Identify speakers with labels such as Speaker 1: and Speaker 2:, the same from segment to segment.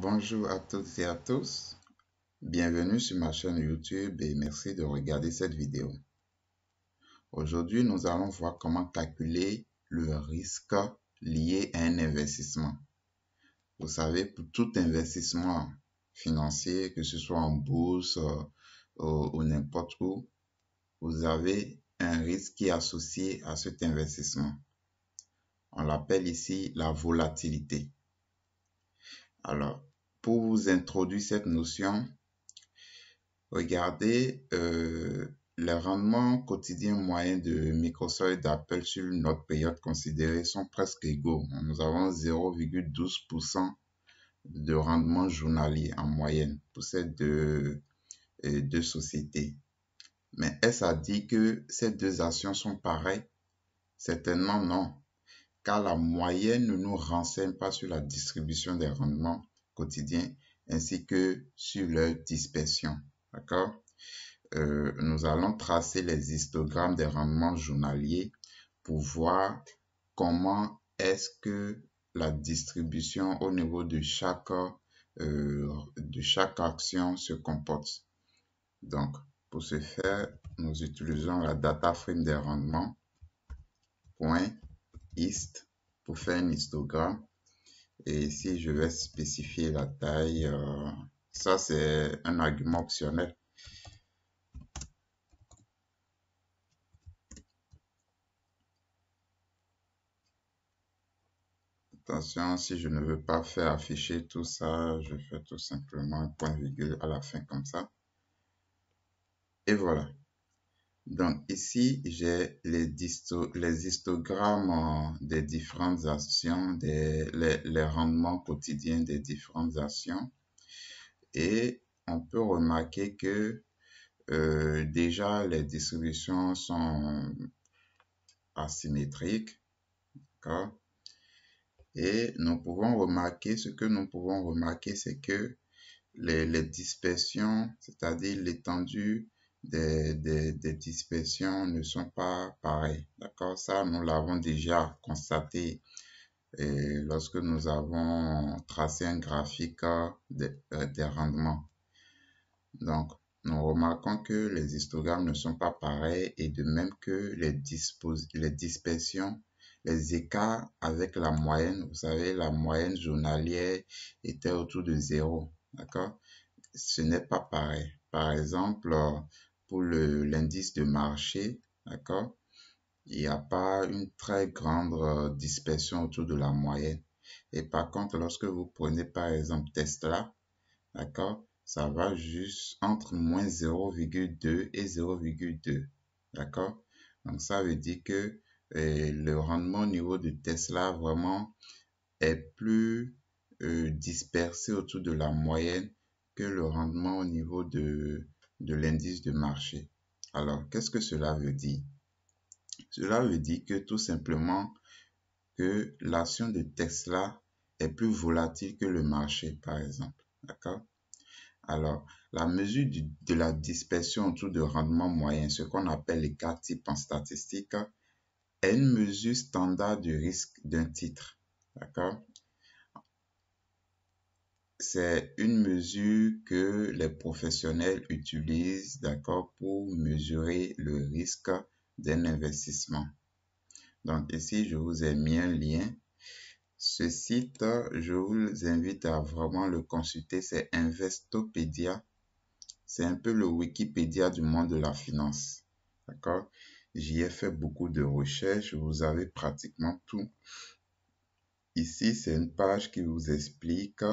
Speaker 1: Bonjour à toutes et à tous, bienvenue sur ma chaîne YouTube et merci de regarder cette vidéo. Aujourd'hui, nous allons voir comment calculer le risque lié à un investissement. Vous savez, pour tout investissement financier, que ce soit en bourse ou n'importe où, vous avez un risque qui est associé à cet investissement. On l'appelle ici la volatilité. Alors, pour vous introduire cette notion, regardez les rendements quotidiens moyens de Microsoft et d'Apple sur notre période considérée sont presque égaux. Nous avons 0,12% de rendement journalier en moyenne pour ces deux sociétés. Mais est-ce à dire que ces deux actions sont pareilles? Certainement non, car la moyenne ne nous renseigne pas sur la distribution des rendements quotidiens ainsi que sur leur dispersion. D'accord? Nous allons tracer les histogrammes des rendements journaliers pour voir comment est-ce que la distribution au niveau de chaque action se comporte. Donc, pour ce faire, nous utilisons la data frame des rendements .hist pour faire un histogramme. Et ici, je vais spécifier la taille. Ça, c'est un argument optionnel. Attention, si je ne veux pas faire afficher tout ça, je fais tout simplement un point virgule à la fin comme ça. Et voilà. Donc ici, j'ai les histogrammes des différentes actions, les rendements quotidiens des différentes actions. Et on peut remarquer que déjà les distributions sont asymétriques. D'accord? Et nous pouvons remarquer, ce que nous pouvons remarquer, c'est que les dispersions, c'est-à-dire l'étendue des dispersions ne sont pas pareilles. D'accord? Ça, nous l'avons déjà constaté lorsque nous avons tracé un graphique des rendements. Donc, nous remarquons que les histogrammes ne sont pas pareils et de même que les dispersions, les écarts avec la moyenne, vous savez, la moyenne journalière était autour de 0, d'accord? Ce n'est pas pareil. Par exemple, pour l'indice de marché, d'accord, il n'y a pas une très grande dispersion autour de la moyenne. Et par contre, lorsque vous prenez par exemple Tesla, d'accord, ça va juste entre moins 0,2 et 0,2, d'accord? Donc, ça veut dire que le rendement au niveau de Tesla vraiment est plus dispersé autour de la moyenne que le rendement au niveau de l'indice de marché. Alors, qu'est-ce que cela veut dire? Cela veut dire que tout simplement que l'action de Tesla est plus volatile que le marché, par exemple. D'accord? Alors, la mesure de la dispersion autour de rendement moyen, ce qu'on appelle les cas types en statistique, est une mesure standard du risque d'un titre. D'accord? C'est une mesure que les professionnels utilisent, d'accord, pour mesurer le risque d'un investissement. Donc ici, je vous ai mis un lien. Ce site, je vous invite à vraiment le consulter, c'est Investopedia. C'est un peu le Wikipédia du monde de la finance. D'accord? J'y ai fait beaucoup de recherches, vous avez pratiquement tout. Ici, c'est une page qui vous explique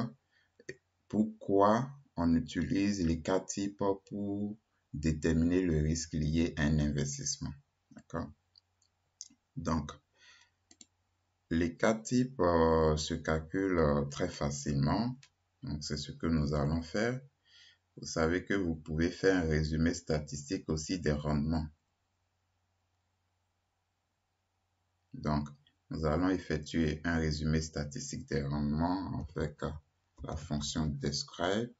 Speaker 1: pourquoi on utilise les cas types pour déterminer le risque lié à un investissement. D'accord? Donc, les cas types se calculent très facilement. Donc, c'est ce que nous allons faire. Vous savez que vous pouvez faire un résumé statistique aussi des rendements. Donc, nous allons effectuer un résumé statistique des rendements avec la fonction describe,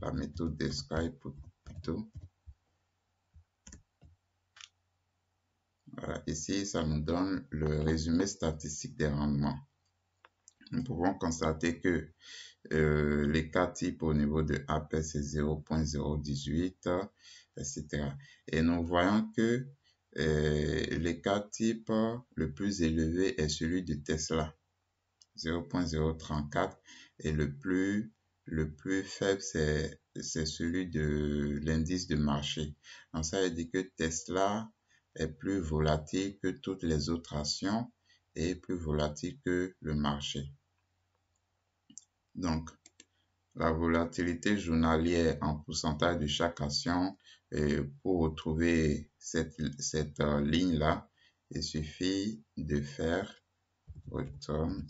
Speaker 1: la méthode describe plutôt. Voilà, ici, ça nous donne le résumé statistique des rendements. nous pouvons constater que l'écart type au niveau de Apple, c'est 0.018, etc. Et nous voyons que l'écart type le plus élevé est celui de Tesla, 0.034, et le plus faible, c'est celui de l'indice de marché. Donc, ça veut dire que Tesla est plus volatile que toutes les autres actions et plus volatile que le marché. Donc, la volatilité journalière en pourcentage de chaque action, pour retrouver cette ligne-là, il suffit de faire returns,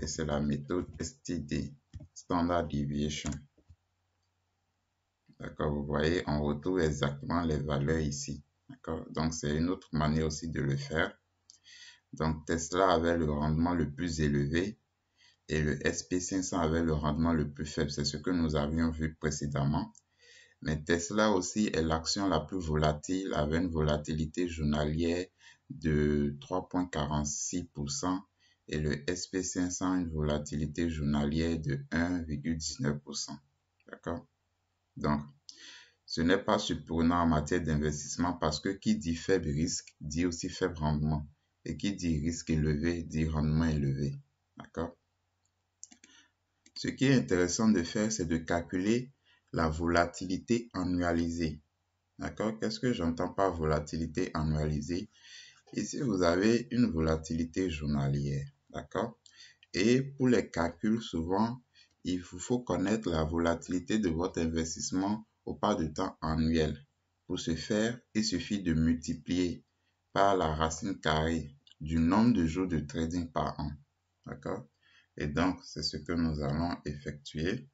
Speaker 1: et c'est la méthode STD, Standard Deviation. D'accord, vous voyez, on retrouve exactement les valeurs ici. D'accord, donc c'est une autre manière aussi de le faire. Donc Tesla avait le rendement le plus élevé et le SP500 avait le rendement le plus faible. C'est ce que nous avions vu précédemment. Mais Tesla aussi est l'action la plus volatile, avec une volatilité journalière de 3,46% et le SP500 une volatilité journalière de 1,19%. D'accord? Donc, ce n'est pas surprenant en matière d'investissement parce que qui dit faible risque dit aussi faible rendement. Et qui dit risque élevé dit rendement élevé. D'accord? Ce qui est intéressant de faire, c'est de calculer la volatilité annualisée. D'accord? Qu'est-ce que j'entends par volatilité annualisée? Ici, vous avez une volatilité journalière. D'accord? Et pour les calculs, souvent, il vous faut connaître la volatilité de votre investissement au pas de temps annuel. Pour ce faire, il suffit de multiplier par la racine carrée du nombre de jours de trading par an. D'accord? Et donc, c'est ce que nous allons effectuer.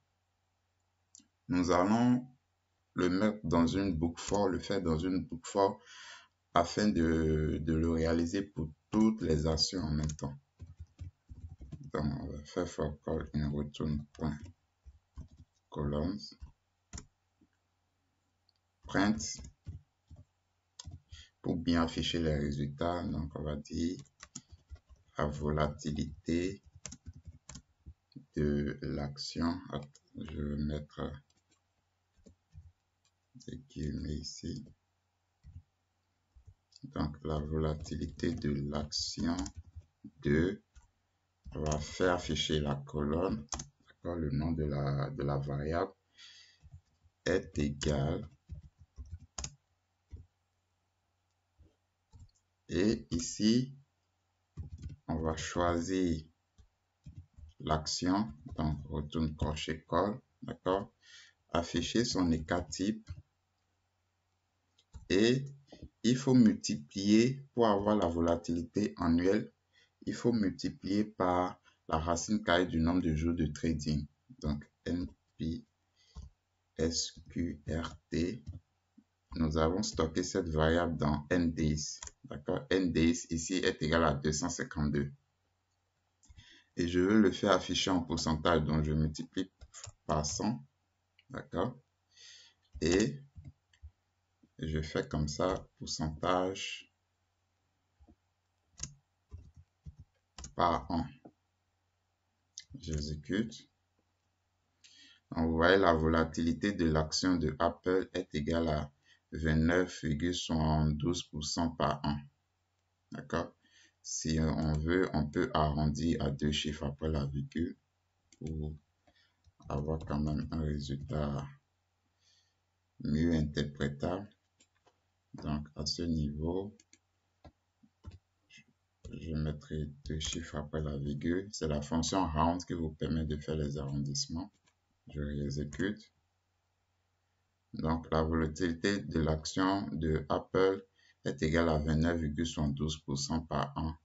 Speaker 1: Nous allons le mettre dans une book for, le faire dans une book for afin de le réaliser pour toutes les actions en même temps. Donc, on va faire for call in return.columns print pour bien afficher les résultats. Donc, on va dire la volatilité de l'action. Je vais mettre des guillemets ici. Donc, la volatilité de l'action de, on va faire afficher la colonne, d'accord, le nom de la variable est égal, et ici, on va choisir l'action, donc retourne crochet call, d'accord, afficher son écart type, et il faut multiplier, pour avoir la volatilité annuelle, il faut multiplier par la racine carrée du nombre de jours de trading. Donc, NP SQRT. Nous avons stocké cette variable dans NDACE. D'accord? NDACE ici est égal à 252. Et je veux le faire afficher en pourcentage. Donc, je multiplie par 100. D'accord? Et je fais comme ça, pourcentage par an. J'exécute. Donc, vous voyez, la volatilité de l'action de Apple est égale à 29,72% par an. D'accord? Si on veut, on peut arrondir à 2 chiffres après la virgule pour avoir quand même un résultat mieux interprétable. Donc, à ce niveau, je mettrai 2 chiffres après la virgule. C'est la fonction round qui vous permet de faire les arrondissements. Je réexécute. Donc, la volatilité de l'action de Apple est égale à 29,72% par an,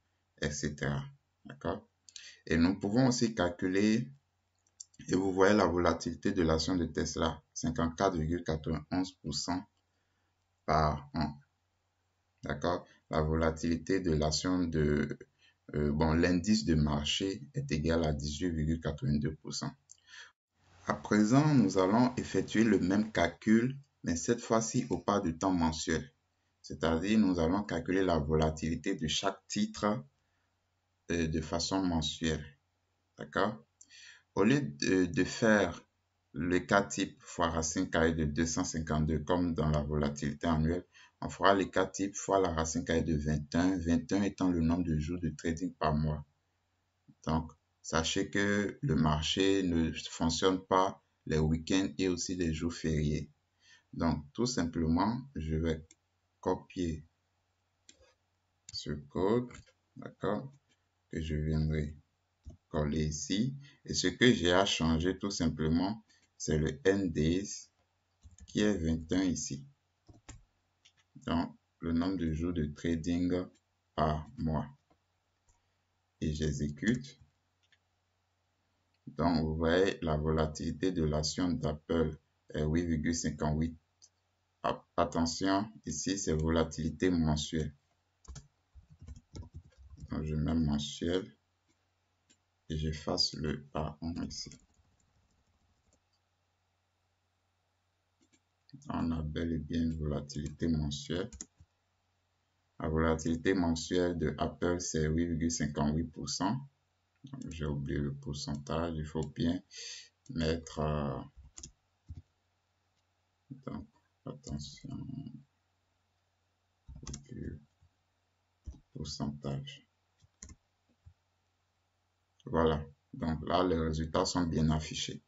Speaker 1: etc. D'accord? Et nous pouvons aussi calculer, et vous voyez la volatilité de l'action de Tesla, 54,91% par an. D'accord? La volatilité de l'action de, l'indice de marché est égal à 18,82%. À présent, nous allons effectuer le même calcul, mais cette fois-ci au pas de temps mensuel. C'est-à-dire, nous allons calculer la volatilité de chaque titre de façon mensuelle. D'accord? Au lieu de faire le cas type fois racine carrée de 252 comme dans la volatilité annuelle, on fera le cas type fois la racine carrée de 21, 21 étant le nombre de jours de trading par mois. Donc, sachez que le marché ne fonctionne pas les week-ends et aussi les jours fériés. Donc, tout simplement, je vais copier ce code, d'accord, que je viendrai coller ici. Et ce que j'ai à changer tout simplement, c'est le NDays qui est 21 ici. Donc, le nombre de jours de trading par mois. Et j'exécute. Donc, vous voyez, la volatilité de l'action d'Apple est 8,58. Attention, ici, c'est volatilité mensuelle. Donc, je mets mensuel et j'efface le A1 ici. On a bel et bien une volatilité mensuelle. La volatilité mensuelle de Apple, c'est 8,58%. J'ai oublié le pourcentage. Il faut bien mettre... donc, attention. Le pourcentage. Voilà. Donc là, les résultats sont bien affichés.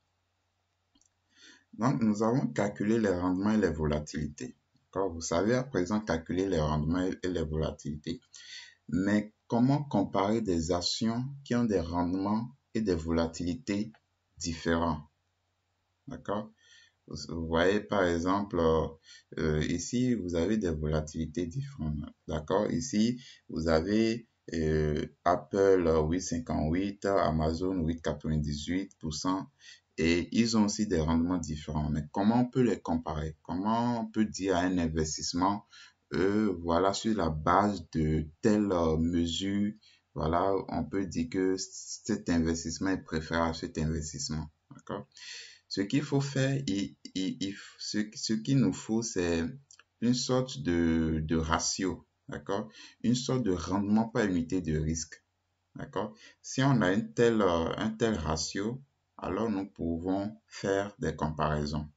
Speaker 1: Donc, nous avons calculé les rendements et les volatilités. Vous savez à présent calculer les rendements et les volatilités. Mais comment comparer des actions qui ont des rendements et des volatilités différents? D'accord? Vous voyez par exemple, ici, vous avez des volatilités différentes. D'accord? Ici, vous avez Apple 8,58, Amazon 8,98%. Et ils ont aussi des rendements différents. Mais comment on peut les comparer? Comment on peut dire à un investissement, voilà, sur la base de telle mesure, voilà, on peut dire que cet investissement est préférable à cet investissement. D'accord? Ce qu'il faut faire, ce qu'il nous faut, c'est une sorte de ratio, d'accord? Une sorte de rendement par unité de risque, d'accord? Si on a un tel ratio, alors nous pouvons faire des comparaisons.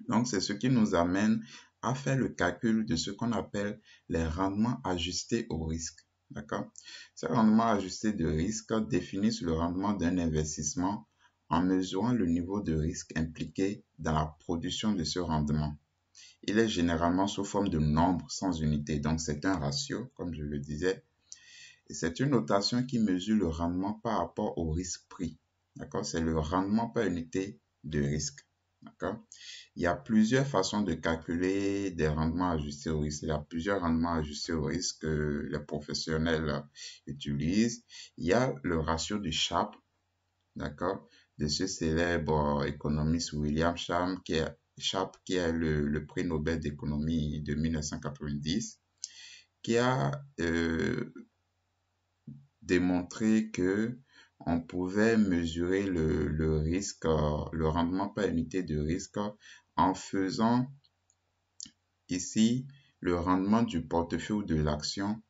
Speaker 1: Donc, c'est ce qui nous amène à faire le calcul de ce qu'on appelle les rendements ajustés au risque, d'accord? Ces rendements ajustés de risque définissent le rendement d'un investissement en mesurant le niveau de risque impliqué dans la production de ce rendement. Il est généralement sous forme de nombre sans unité, donc c'est un ratio, comme je le disais, et c'est une notation qui mesure le rendement par rapport au risque pris, d'accord? C'est le rendement par unité de risque, d'accord? Il y a plusieurs façons de calculer des rendements ajustés au risque. Il y a plusieurs rendements ajustés au risque que les professionnels utilisent. Il y a le ratio de Sharpe, d'accord, de ce célèbre économiste William Sharpe, qui est le prix Nobel d'économie de 1990, qui a démontré que on pouvait mesurer le risque, le rendement par unité de risque en faisant ici le rendement du portefeuille ou de l'action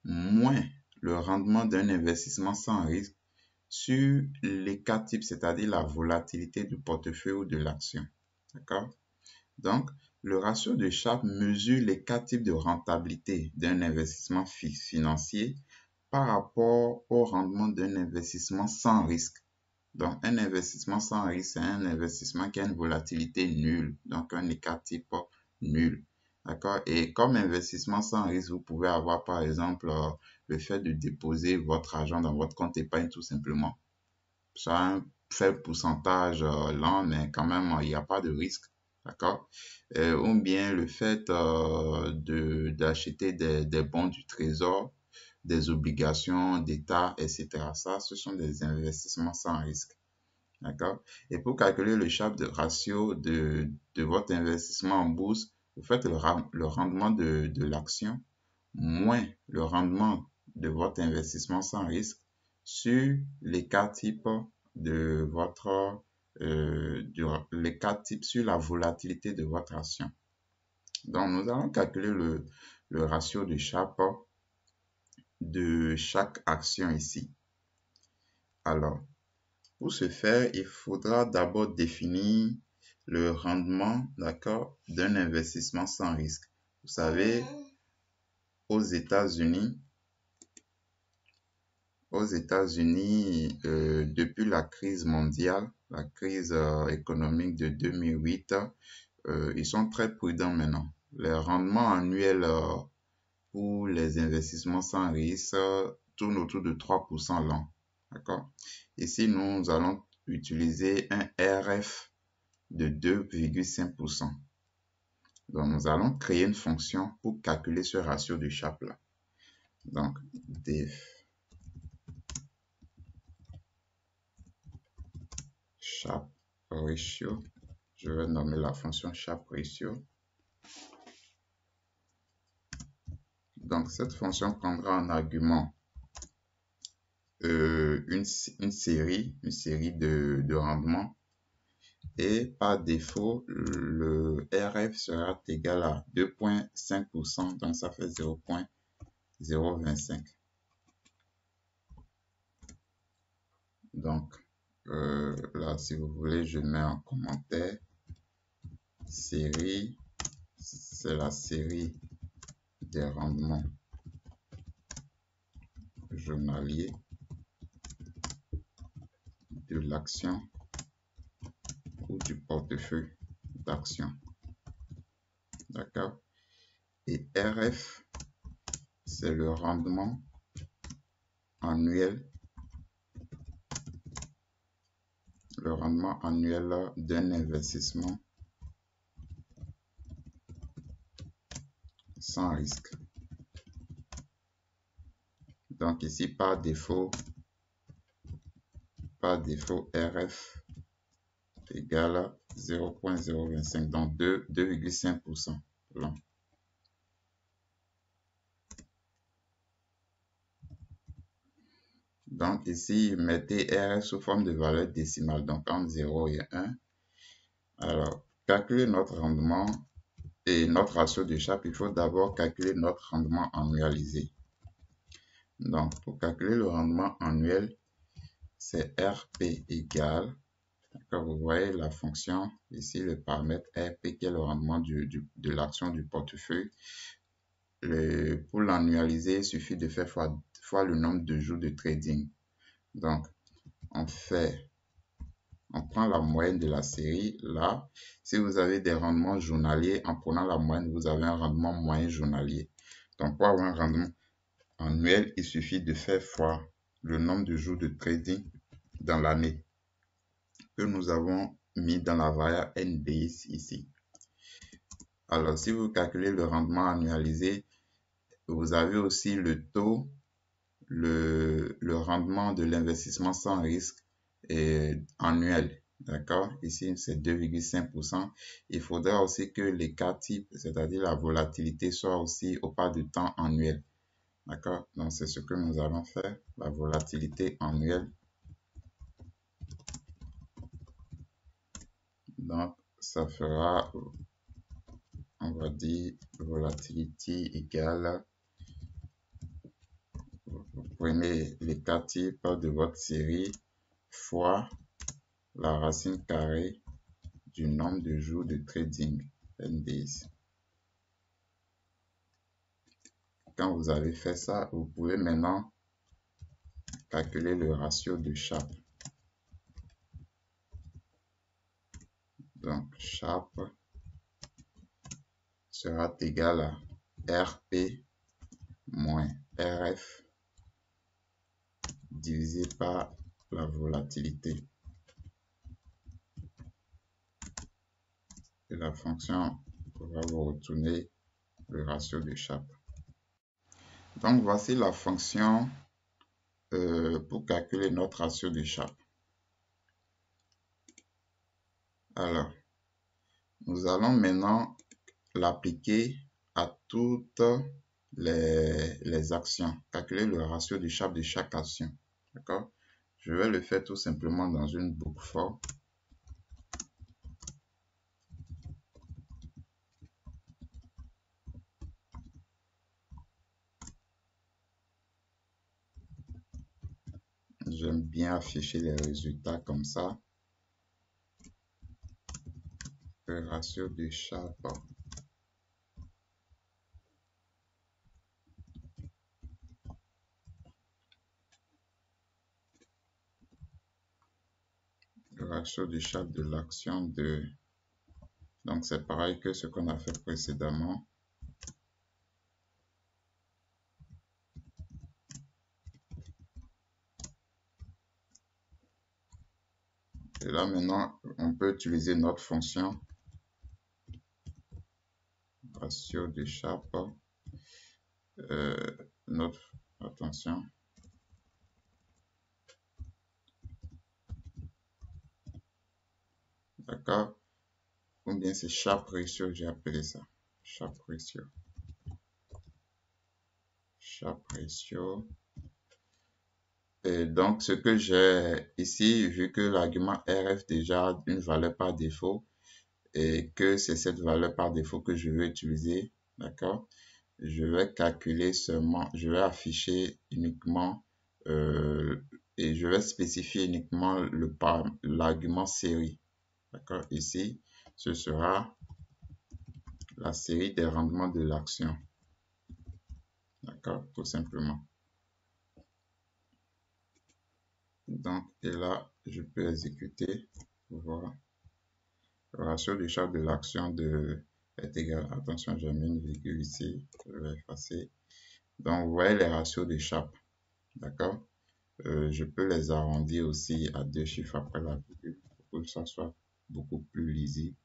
Speaker 1: moins le rendement d'un investissement sans risque sur les cas types, c'est-à-dire la volatilité du portefeuille ou de l'action. D'accord? Donc, le ratio de Sharpe mesure les cas types de rentabilité d'un investissement financier par rapport au rendement d'un investissement sans risque. Donc, un investissement sans risque, c'est un investissement qui a une volatilité nulle, donc un écart type nul. D'accord? Et comme investissement sans risque, vous pouvez avoir par exemple le fait de déposer votre argent dans votre compte épargne tout simplement. Ça a un faible pourcentage lent, mais quand même, il n'y a pas de risque. D'accord? Ou bien le fait d'acheter des bons du trésor, des obligations d'État, etc. Ça, ce sont des investissements sans risque. D'accord? Et pour calculer le Sharpe de ratio de votre investissement en bourse, vous faites le rendement de l'action moins le rendement de votre investissement sans risque sur les cas types de votre les cas types sur la volatilité de votre action. Donc, nous allons calculer le ratio de Sharpe de chaque action ici. Alors, pour ce faire, il faudra d'abord définir le rendement, d'accord, d'un investissement sans risque. Vous savez, aux États-Unis, depuis la crise mondiale, la crise économique de 2008, ils sont très prudents maintenant. Les rendements annuels pour les investissements sans risque tournent autour de 3% l'an. D'accord? Ici, nous allons utiliser un RF de 2,5%. Donc, nous allons créer une fonction pour calculer ce ratio de Sharpe-là. Donc, def Sharpe ratio. Je vais nommer la fonction Sharpe ratio. Donc, cette fonction prendra en argument une série de rendements. Et par défaut, le RF sera égal à 2,5%, donc ça fait 0,025. Donc, là, si vous voulez, je mets en commentaire série, c'est la série des rendements journaliers de l'action ou du portefeuille d'action. D'accord? Et RF, c'est le rendement annuel, d'un investissement sans risque. Donc ici, par défaut, RF égale à 0,025, donc 2,5%. Donc ici, mettez RF sous forme de valeur décimale, donc entre 0 et 1. Alors, calculer notre rendement et notre ratio de Sharpe, il faut d'abord calculer notre rendement annualisé. Donc, pour calculer le rendement annuel, c'est RP égale, d'accord, vous voyez la fonction, ici le paramètre RP qui est le rendement de l'action du portefeuille. Pour l'annualiser, il suffit de faire fois le nombre de jours de trading. Donc, on prend la moyenne de la série. Là, si vous avez des rendements journaliers, en prenant la moyenne, vous avez un rendement moyen journalier. Donc, pour avoir un rendement annuel, il suffit de faire fois le nombre de jours de trading dans l'année que nous avons mis dans la variable NDX ici. Alors, si vous calculez le rendement annualisé, vous avez aussi le taux, le rendement de l'investissement sans risque annuel. D'accord? Ici, c'est 2,5%. Il faudra aussi que les cas types, c'est-à-dire la volatilité, soit aussi au pas de temps annuel. D'accord? Donc, c'est ce que nous allons faire. La volatilité annuelle. Donc, ça fera, on va dire, volatility égale, vous prenez les cas types de votre série fois la racine carrée du nombre de jours de trading, NDs. Quand vous avez fait ça, vous pouvez maintenant calculer le ratio de Sharpe. Donc, Sharpe sera égal à RP moins RF divisé par la volatilité. Et la fonction va vous retourner le ratio de Sharpe. Donc, voici la fonction pour calculer notre ratio de Sharpe. Alors, nous allons maintenant l'appliquer à toutes les actions. Calculer le ratio de Sharpe de chaque action. D'accord? Je vais le faire tout simplement dans une boucle for. j'aime bien afficher les résultats comme ça. Le ratio de Sharpe. Le ratio de Sharpe de l'action de... Donc, c'est pareil que ce qu'on a fait précédemment. Et là, maintenant, on peut utiliser notre fonction ratio de Sharpe. Attention. D'accord? Ou bien c'est Sharpe ratio, j'ai appelé ça. Sharpe ratio. Sharpe ratio. Et donc, ce que j'ai ici, vu que l'argument RF déjà une valeur par défaut, et que c'est cette valeur par défaut que je vais utiliser, d'accord? Je vais calculer seulement, je vais afficher uniquement et je vais spécifier uniquement l'argument série. D'accord? Ici, ce sera la série des rendements de l'action. D'accord? Tout simplement. Donc, et là, je peux exécuter pour voir. Le ratio de Sharpe de l'action est égal. Attention, j'ai mis une virgule ici. Je vais effacer. Donc, vous voyez les ratios de Sharpe. D'accord? Je peux les arrondir aussi à 2 chiffres après la virgule pour que ça soit beaucoup plus lisible.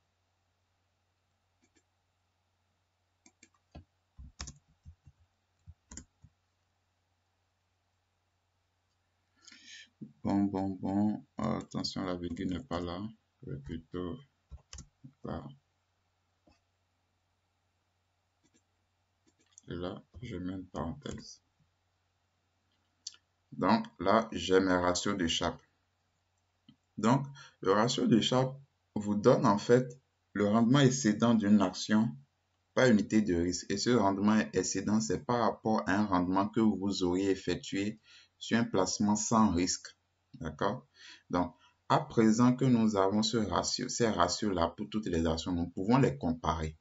Speaker 1: Bon. Attention, la virgule n'est pas là. Je vais plutôt là. Et là, je mets une parenthèse. Donc là, j'ai mes ratios de Sharpe. Donc, le ratio de Sharpe vous donne en fait le rendement excédent d'une action par unité de risque. Et ce rendement excédent, c'est par rapport à un rendement que vous auriez effectué sur un placement sans risque. D'accord? Donc, à présent que nous avons ces ratios-là pour toutes les actions, nous pouvons les comparer.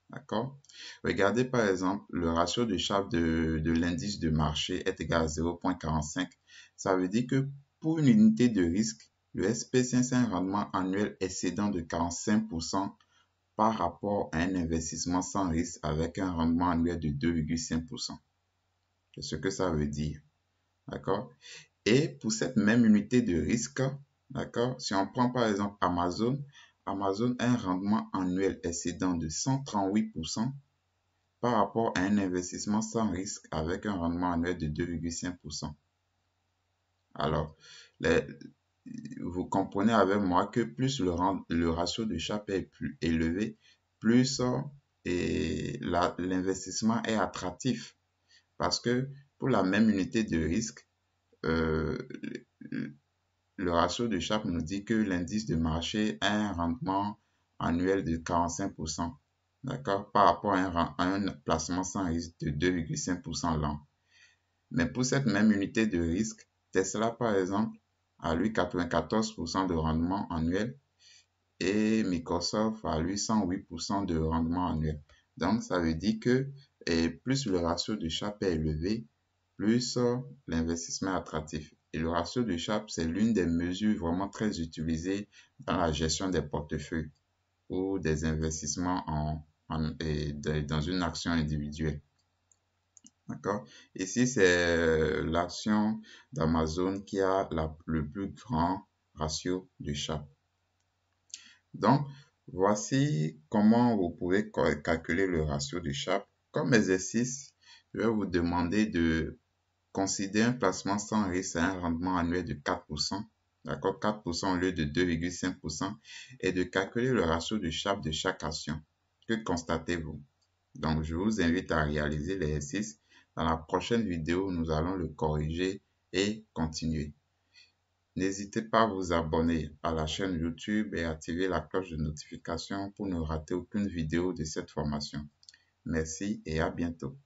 Speaker 1: D'accord? Regardez par exemple, le ratio de Sharpe de l'indice de marché est égal à 0,45. Ça veut dire que pour une unité de risque, le SP500 a un rendement annuel excédent de 45% par rapport à un investissement sans risque avec un rendement annuel de 2,5%. C'est ce que ça veut dire. D'accord? Et pour cette même unité de risque, d'accord, si on prend par exemple Amazon, Amazon a un rendement annuel excédent de 138% par rapport à un investissement sans risque avec un rendement annuel de 2,5%. Alors, vous comprenez avec moi que plus le ratio de Sharpe est plus élevé, plus l'investissement est attractif. Parce que pour la même unité de risque, le ratio de Sharpe nous dit que l'indice de marché a un rendement annuel de 45%, d'accord, par rapport à un placement sans risque de 2,5% l'an. Mais pour cette même unité de risque, Tesla, par exemple, a lui 94% de rendement annuel et Microsoft a lui 108% de rendement annuel. Donc, ça veut dire que plus le ratio de Sharpe est élevé, plus l'investissement est attractif. Et le ratio de Sharpe, c'est l'une des mesures vraiment très utilisées dans la gestion des portefeuilles ou des investissements dans une action individuelle. D'accord? Ici, c'est l'action d'Amazon qui a le plus grand ratio de Sharpe. Donc, voici comment vous pouvez calculer le ratio de Sharpe. Comme exercice, je vais vous demander de considérer un placement sans risque à un rendement annuel de 4%, d'accord, 4% au lieu de 2,5%, et de calculer le ratio de Sharpe de chaque action. Que constatez-vous? Donc, je vous invite à réaliser l'exercice. Dans la prochaine vidéo, nous allons le corriger et continuer. N'hésitez pas à vous abonner à la chaîne YouTube et activer la cloche de notification pour ne rater aucune vidéo de cette formation. Merci et à bientôt.